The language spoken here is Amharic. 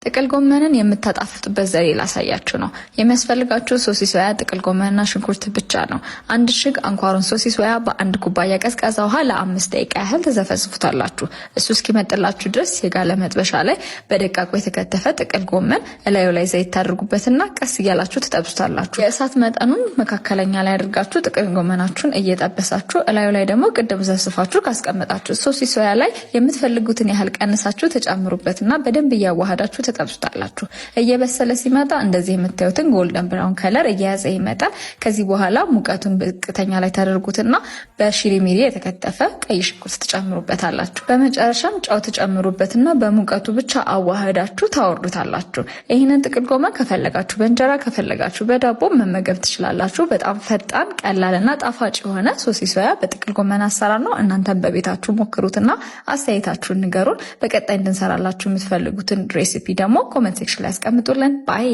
ጥቅል ጎመንን የምታጣፍጡበት ዘዴ ላሳያችሁ ነው። የሚያስፈልጋችሁ ሶሲስ ሶያ፣ ጥቅል ጎመንና ሽንኩርት ብቻ ነው። አንድ እሽግ አንኳሩን ሶሲስ ሶያ በአንድ ኩባያ ቀዝቃዛ ውሃ ለ5 ደቂቃ ያህል ተዘፈዝፉታላችሁ። እሱ እስኪመጥላችሁ ድረስ የጋለ መጥበሻ ላይ በደቃቁ የተከተፈ ጥቅል ጎመን እላዩ ላይ ዘይት ታድርጉበትና ቀስ እያላችሁ ትጠብሱታላችሁ። የእሳት መጠኑን መካከለኛ ላይ አድርጋችሁ ጥቅል ጎመናችሁን እየጠበሳችሁ እላዩ ላይ ደግሞ ቅድም ዘፍዝፋችሁ ካስቀመጣችሁ ሶሲስ ሶያ ላይ የምትፈልጉትን ያህል ቀንሳችሁ ተጨምሩበትና በደንብ እያዋሃዳችሁ ተጠብሱታላችሁ። እየበሰለ ሲመጣ እንደዚህ የምታዩትን ጎልደን ብራውን ከለር እየያዘ ይመጣል። ከዚህ በኋላ ሙቀቱን ዝቅተኛ ላይ ታደርጉትና በሽሪሚሪ የተከተፈ ቀይ ሽንኩርት ትጨምሩበታላችሁ። በመጨረሻም ጨው ትጨምሩበትና በሙቀቱ ብቻ አዋህዳችሁ ታወርዱታላችሁ። ይህንን ጥቅል ጎመን ከፈለጋችሁ በእንጀራ ከፈለጋችሁ በዳቦ መመገብ ትችላላችሁ። በጣም ፈጣን ቀላልና ጣፋጭ የሆነ ሶሲስ ሶያ በጥቅል ጎመን አሰራር ነው። እናንተም በቤታችሁ ሞክሩትና አስተያየታችሁን ንገሩን። በቀጣይ እንድንሰራላችሁ የምትፈልጉትን ሬሲፒ ደግሞ ኮሜንት ሴክሽን ላይ አስቀምጡልን። ባይ